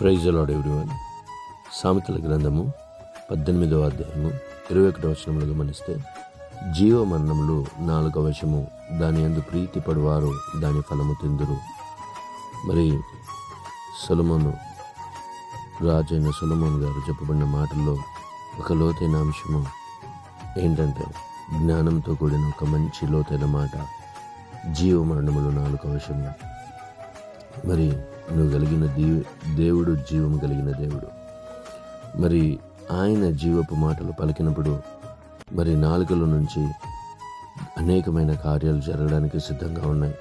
Praise the lord everyone. సామెతల గ్రంథము 18వ అధ్యాయము 21వ వచనములు గమనిస్తే, జీవ మరణములు 4వ వశము, దాని యందు ప్రీతి పడువారు దాని ఫలము తిందురు. మరి సొలొమోను, రాజైన సొలొమోను గారు చెప్పబడిన మాటల్లో ఒక లోతైన అంశము ఏంటంటే, జ్ఞానంతో కూడిన ఒక మంచి లోతైన మాట, జీవ మరణములు 4వ వశము. మరి నువ్వు కలిగిన దేవుడు జీవం కలిగిన దేవుడు. మరి ఆయన జీవపు మాటలు పలికినప్పుడు మరి నాలుకల నుంచి అనేకమైన కార్యాలు జరగడానికి సిద్ధంగా ఉన్నాయి.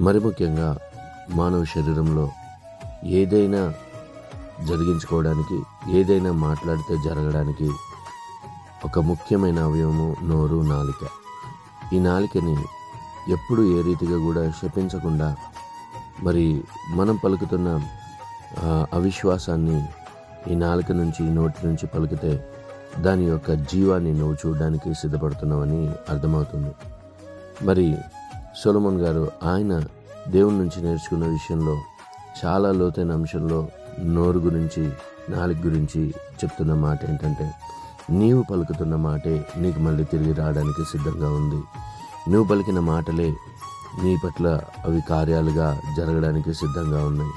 మరి ముఖ్యంగా మానవ శరీరంలో ఏదైనా జరిగించుకోవడానికి, ఏదైనా మాట్లాడితే జరగడానికి ఒక ముఖ్యమైన అవయవము నోరు, నాలిక. ఈ నాలికని ఎప్పుడు ఏ రీతిగా కూడా శపించకుండా, మరి మనం పలుకుతున్న అవిశ్వాసాన్ని ఈ నాలుక నుంచి, నోటి నుంచి పలికితే దాని యొక్క జీవాన్ని నువ్వు చూడడానికి సిద్ధపడుతున్నావని అర్థమవుతుంది. మరి సొలొమోన్ గారు ఆయన దేవుని నుంచి నేర్చుకున్న విషయంలో చాలా లోతైన అంశంలో నోరు గురించి, నాలుక గురించి చెప్తున్న మాట ఏంటంటే, నీవు పలుకుతున్న మాటే నీకు మళ్ళీ తిరిగి రావడానికి సిద్ధంగా ఉంది. నువ్వు పలికిన మాటలే నీ పట్ల అవి కార్యాలుగా జరగడానికి సిద్ధంగా ఉన్నాయి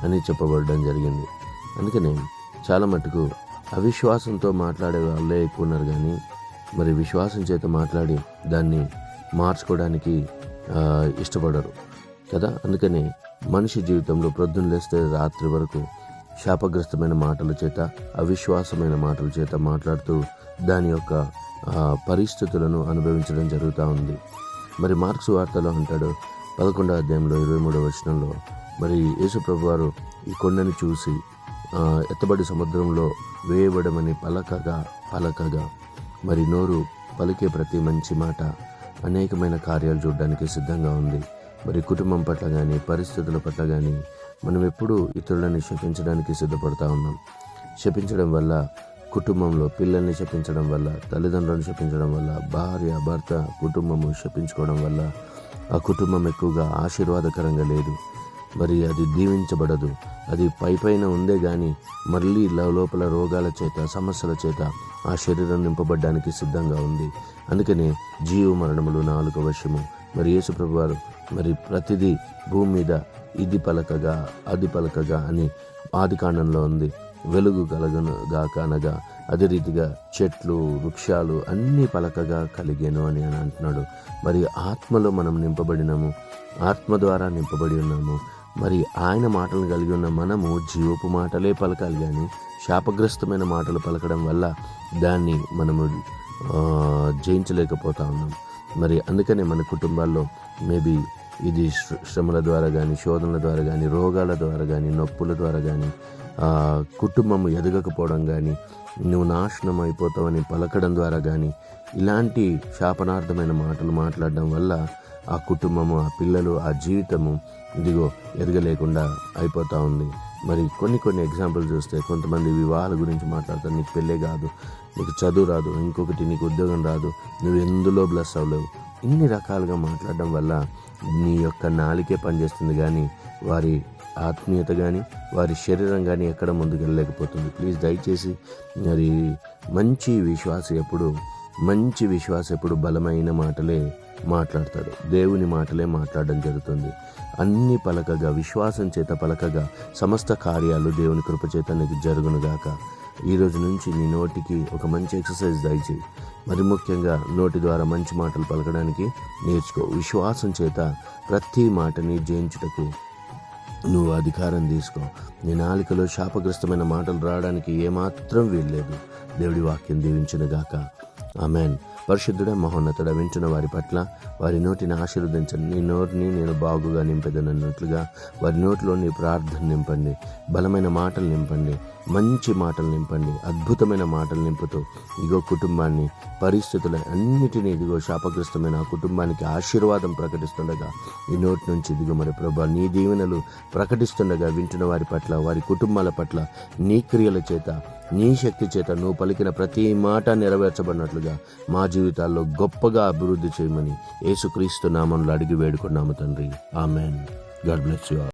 అని చెప్పబడడం జరిగింది. అందుకనే చాలా మటుకు అవిశ్వాసంతో మాట్లాడే వాళ్ళే ఎక్కువ ఉన్నారు, కానీ మరి విశ్వాసం చేత మాట్లాడి దాన్ని మార్చుకోవడానికి ఇష్టపడరు కదా. అందుకనే మనిషి జీవితంలో ప్రొద్దున లేస్తే రాత్రి వరకు శాపగ్రస్తమైన మాటల చేత, అవిశ్వాసమైన మాటల చేత మాట్లాడుతూ దాని యొక్క పరిస్థితులను అనుభవించడం జరుగుతూ ఉంది. మరి మార్క్స్ వార్తలో అంటాడు 11వ అధ్యాయంలో 23వ వచనంలో, మరి యేసు ప్రభు వారు ఈ కొండని చూసి ఎత్తబడి సముద్రంలో వేయబడమని పలకగా మరి నోరు పలికే ప్రతి మంచి మాట అనేకమైన కార్యాలు చూడడానికి సిద్ధంగా ఉంది. మరి కుటుంబం పట్ల కానీ, పరిస్థితుల పట్ల కానీ మనం ఎప్పుడూ ఇతరులని శపించడానికి సిద్ధపడతా ఉన్నాం. శపించడం వల్ల, కుటుంబంలో పిల్లల్ని శపించడం వల్ల, తల్లిదండ్రులను శపించడం వల్ల, భార్య, భర్త, కుటుంబము శపించుకోవడం వల్ల ఆ కుటుంబం ఎక్కువగా ఆశీర్వాదకరంగా లేదు. మరి అది దీవించబడదు. అది పైన ఉందే కానీ మళ్ళీ లోపల రోగాల చేత, సమస్యల చేత ఆ శరీరం నింపబడ్డానికి సిద్ధంగా ఉంది. అందుకనే జీవ మరణములు 4వ వశము. మరి యేసు ప్రభు వారు మరి ప్రతిదీ భూమి మీద ఇది పలకగా అది పలకగా అని ఆదికాండంలో ఉంది. వెలుగు కలగనుగాక అనగా అదే రీతిగా చెట్లు, వృక్షాలు అన్నీ పలకగా కలిగేను అని అంటున్నాడు. మరి ఆత్మలో మనం నింపబడినాము, ఆత్మ ద్వారా నింపబడి ఉన్నాము. మరి ఆయన మాటలను కలిగి ఉన్న మనము జీవపు మాటలే పలకాలి, కానీ శాపగ్రస్తమైన మాటలు పలకడం వల్ల దాన్ని మనము జయించలేకపోతా ఉన్నాం. మరి అందుకనే మన కుటుంబాల్లో మేబీ ఇది శ్రమల ద్వారా కానీ, శోధనల ద్వారా కానీ, రోగాల ద్వారా కానీ, నొప్పుల ద్వారా కానీ, కుటుంబము ఎదగకపోవడం కానీ, నువ్వు నాశనం అయిపోతావని పలకడం ద్వారా కానీ, ఇలాంటి శాపనార్థమైన మాటలు మాట్లాడడం వల్ల ఆ కుటుంబము, ఆ పిల్లలు, ఆ జీవితము ఇదిగో ఎదగలేకుండా అయిపోతూ ఉంది. మరి కొన్ని ఎగ్జాంపుల్ చూస్తే, కొంతమంది వివాహాల గురించి మాట్లాడతారు. నీకు పెళ్ళే కాదు, నీకు చదువు రాదు, ఇంకొకటి నీకు ఉద్యోగం రాదు, నువ్వు ఎందులో బ్లెస్ అవ్వలేవు, ఇన్ని రకాలుగా మాట్లాడడం వల్ల నీ యొక్క నాలికే పనిచేస్తుంది, కానీ వారి ఆత్మీయత కానీ, వారి శరీరం కానీ ఎక్కడ ముందుకు వెళ్ళలేకపోతుంది. ప్లీజ్ దయచేసి మరి మంచి విశ్వాస ఎప్పుడు బలమైన మాటలే మాట్లాడతాడు. దేవుని మాటలే మాట్లాడడం జరుగుతుంది. అన్ని పలకగా, విశ్వాసం చేత పలకగా సమస్త కార్యాలు దేవుని కృపచేత నీకు జరుగునుగాక. ఈరోజు నుంచి నీ నోటికి ఒక మంచి ఎక్సర్సైజ్ దయచేయి. మరి ముఖ్యంగా నోటి ద్వారా మంచి మాటలు పలకడానికి నేర్చుకో. విశ్వాసం చేత ప్రతి మాటని జయించుటకు నువ్వు అధికారం తీసుకో. నీ నాలికలో శాపగ్రస్తమైన మాటలు రావడానికి ఏమాత్రం వీల్లేదు. దేవుడి వాక్యం దీవించునుగాక. ఆమెన్. పరిశుద్ధుడ, మహోన్నతుడ, వింటున్న వారి పట్ల వారి నోటిని ఆశీర్వదించండి. నీ నోటిని నేను బాగుగా నింపేదన్నట్లుగా వారి నోటిలో నీ ప్రార్థన నింపండి, బలమైన మాటలు నింపండి, మంచి మాటలు నింపండి, అద్భుతమైన మాటలు నింపుతూ ఇగో కుటుంబాన్ని, పరిస్థితుల అన్నిటినీ ఇదిగో శాపగ్రస్తమైన ఆ కుటుంబానికి ఆశీర్వాదం ప్రకటిస్తుండగా ఈ నోటి నుంచి ఇదిగో మరి ప్రభా నీ దీవెనలు ప్రకటిస్తుండగా వింటున్న వారి పట్ల, వారి కుటుంబాల పట్ల నీ క్రియల చేత, నీ శక్తి చేత నువ్వు పలికిన ప్రతి మాట నెరవేర్చబడినట్లుగా మా జీవితాల్లో గొప్పగా అభివృద్ధి చేయమని యేసుక్రీస్తు నామములో అడిగి వేడుకున్నాము తండ్రి. Amen. God bless you all.